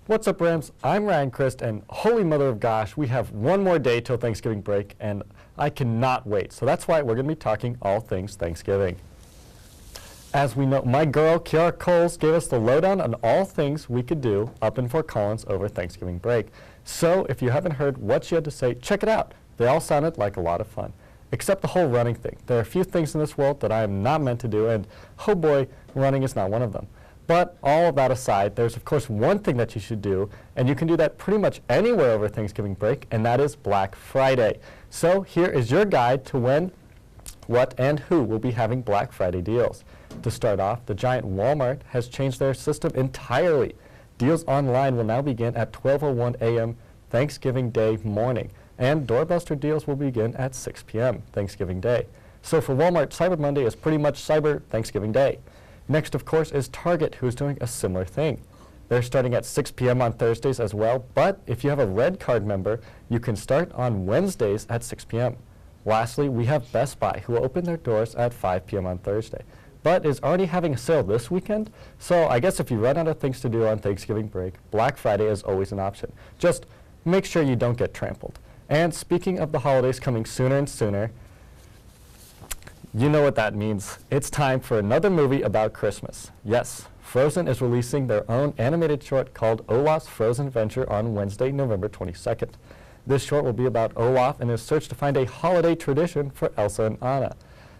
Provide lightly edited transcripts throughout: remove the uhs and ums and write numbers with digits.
What's up, Rams? I'm Ryan Crist, and holy mother of gosh, we have one more day till Thanksgiving break, and I cannot wait. So that's why we're going to be talking all things Thanksgiving. As we know, my girl, Kiara Coles, gave us the lowdown on all things we could do up in Fort Collins over Thanksgiving break. So if you haven't heard what she had to say, check it out. They all sounded like a lot of fun, except the whole running thing. There are a few things in this world that I am not meant to do, and oh boy, running is not one of them. But all of that aside, there's of course one thing that you should do, and you can do that pretty much anywhere over Thanksgiving break, and that is Black Friday. So here is your guide to when, what, and who will be having Black Friday deals. To start off, the giant Walmart has changed their system entirely. Deals online will now begin at 12:01 a.m. Thanksgiving Day morning, and doorbuster deals will begin at 6 p.m. Thanksgiving Day. So for Walmart, Cyber Monday is pretty much Cyber Thanksgiving Day. Next, of course, is Target, who's doing a similar thing. They're starting at 6 p.m. on Thursdays as well, but if you have a Red Card member, you can start on Wednesdays at 6 p.m. Lastly, we have Best Buy, who will open their doors at 5 p.m. on Thursday, but is already having a sale this weekend. So I guess if you run out of things to do on Thanksgiving break, Black Friday is always an option. Just make sure you don't get trampled. And speaking of the holidays coming sooner and sooner, you know what that means. It's time for another movie about Christmas. Yes, Frozen is releasing their own animated short called Olaf's Frozen Adventure on Wednesday, November 22nd. This short will be about Olaf and his search to find a holiday tradition for Elsa and Anna.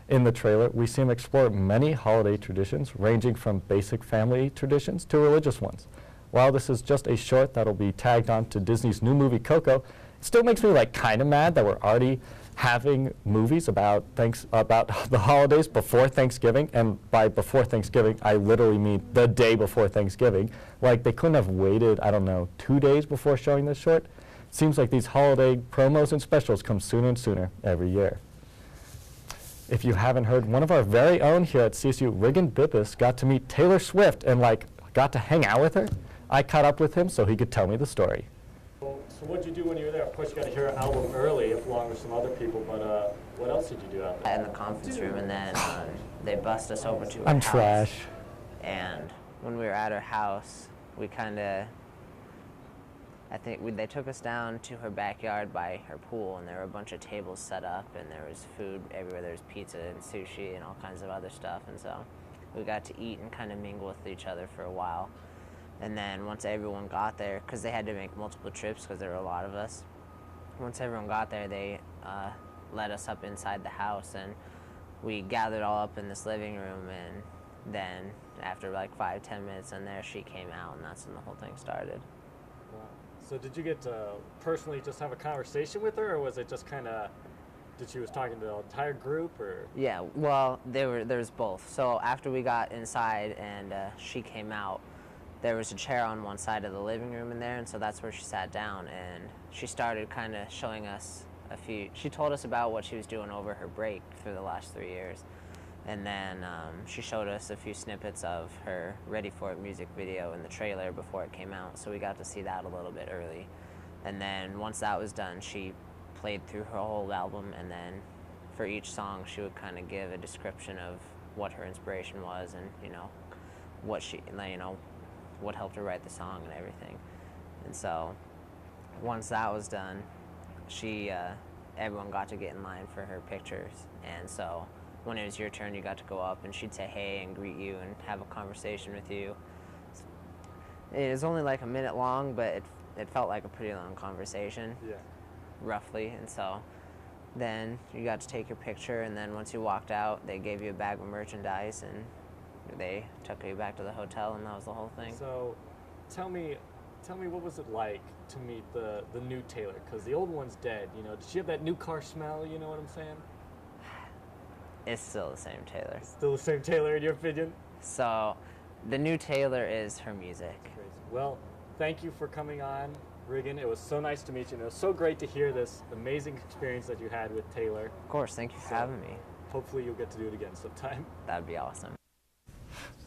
In the trailer, we see him explore many holiday traditions, ranging from basic family traditions to religious ones. While this is just a short that'll be tagged on to Disney's new movie Coco, it still makes me kind of mad that we're already having movies about the holidays before Thanksgiving, and by before Thanksgiving, I literally mean the day before Thanksgiving. Like, they couldn't have waited, I don't know, 2 days before showing this short. It seems like these holiday promos and specials come sooner and sooner every year. If you haven't heard, one of our very own here at CSU, Riggin Bippus, got to meet Taylor Swift and got to hang out with her. I caught up with him so he could tell me the story. So what did you do when you were there? Of course, you got to hear an album early, along with some other people, but what else did you do out there? In the conference room, and then they bussed us over to her I'm house. trash. And when we were at her house, we kind of, they took us down to her backyard by her pool, and there were a bunch of tables set up, and there was food everywhere. There was pizza and sushi and all kinds of other stuff, and so we got to eat and kind of mingle with each other for a while. And then once everyone got there, because they had to make multiple trips because there were a lot of us, once everyone got there, they led us up inside the house, and we gathered all up in this living room, and then after 5-10 minutes in there, she came out, and that's when the whole thing started. Wow. So did you get to personally just have a conversation with her, or was it just kind of, she was talking to the entire group, or? Yeah, well, there's both. So after we got inside and she came out, there was a chair on one side of the living room in there, and so that's where she sat down, and she started kind of showing us she told us about what she was doing over her break for the last 3 years. And then she showed us a few snippets of her Ready For It music video in the trailer before it came out, so we got to see that a little bit early. And then once that was done, she played through her whole album, and then for each song she would kind of give a description of what her inspiration was, and what what helped her write the song and everything. And so once that was done, everyone got to get in line for her pictures, and so when it was your turn, you got to go up, and she'd say hey and greet you and have a conversation with you. It was only a minute long, but it felt like a pretty long conversation. Yeah. Roughly. And so then you got to take your picture, and then once you walked out, they gave you a bag of merchandise, and they took you back to the hotel, and that was the whole thing. So tell me what was it like to meet the new Taylor? Because the old one's dead. Did she have that new car smell? You know what I'm saying? It's still the same Taylor. Still the same Taylor, in your opinion? So the new Taylor is her music. Crazy. Well, thank you for coming on, Riggin. It was so nice to meet you, and it was so great to hear this amazing experience that you had with Taylor. Of course, thank you for having me. Hopefully you'll get to do it again sometime. That'd be awesome.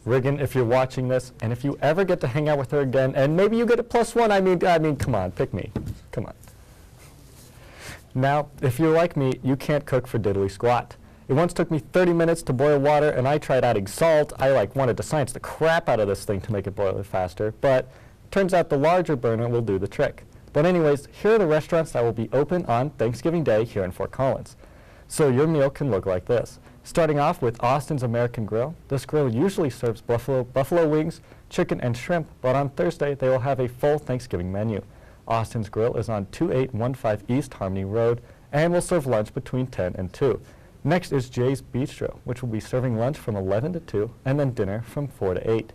Riggin, if you're watching this, and if you ever get to hang out with her again, and maybe you get a +1, I mean, come on, pick me. Come on. Now, if you're like me, you can't cook for diddly squat. It once took me 30 minutes to boil water, and I tried adding salt. I wanted to science the crap out of this thing to make it boil faster, but Turns out the larger burner will do the trick. But anyways, here are the restaurants that will be open on Thanksgiving Day here in Fort Collins. So your meal can look like this. Starting off with Austin's American Grill. This grill usually serves buffalo wings, chicken, and shrimp, but on Thursday they will have a full Thanksgiving menu. Austin's Grill is on 2815 East Harmony Road and will serve lunch between 10 and 2. Next is Jay's Bistro, which will be serving lunch from 11 to 2 and then dinner from 4 to 8.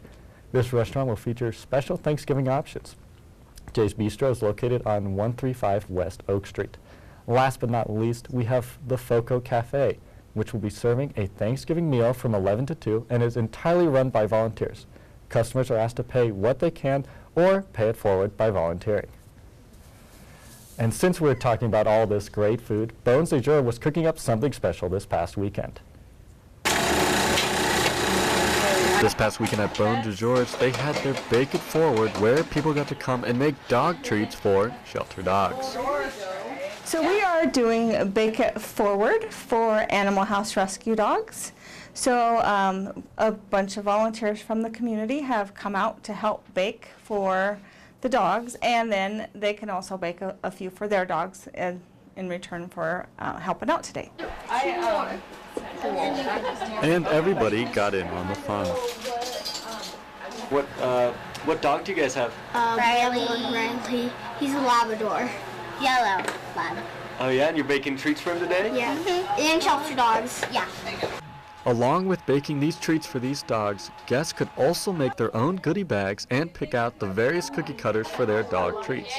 This restaurant will feature special Thanksgiving options. Jay's Bistro is located on 135 West Oak Street. Last but not least, we have the Foco Cafe, which will be serving a Thanksgiving meal from 11 to 2 and is entirely run by volunteers. Customers are asked to pay what they can or pay it forward by volunteering. And since we're talking about all this great food, Bones du Jour was cooking up something special this past weekend. This past weekend at Bones du Jour, they had their Bake It Forward, where people got to come and make dog treats for shelter dogs. So we are doing Bake It Forward for Animal House Rescue Dogs. So a bunch of volunteers from the community have come out to help bake for the dogs, and then they can also bake a few for their dogs in return for helping out today. And everybody got in on the fun. What dog do you guys have? Riley. He's a Labrador. Yellow lab. Oh yeah, and you're baking treats for him today? Yeah. And shelter dogs. Yeah. Along with baking these treats for these dogs, guests could also make their own goodie bags and pick out the various cookie cutters for their dog treats.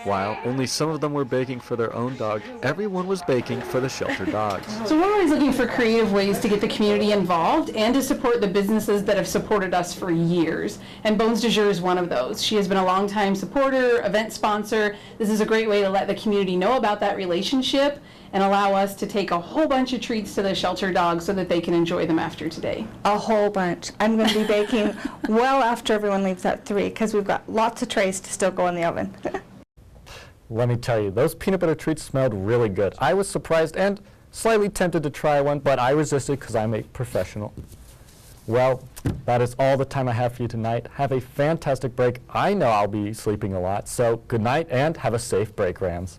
While only some of them were baking for their own dog, everyone was baking for the shelter dogs. So we're always looking for creative ways to get the community involved and to support the businesses that have supported us for years. And Bones du Jour is one of those. She has been a longtime supporter, event sponsor. This is a great way to let the community know about that relationship and allow us to take a whole bunch of treats to the shelter dogs so that they can enjoy them after today. A whole bunch. I'm going to be baking well after everyone leaves at 3 because we've got lots of trays to still go in the oven. Let me tell you, those peanut butter treats smelled really good. I was surprised and slightly tempted to try one, but I resisted because I'm a professional. Well, that is all the time I have for you tonight. Have a fantastic break. I know I'll be sleeping a lot, so good night and have a safe break, Rams.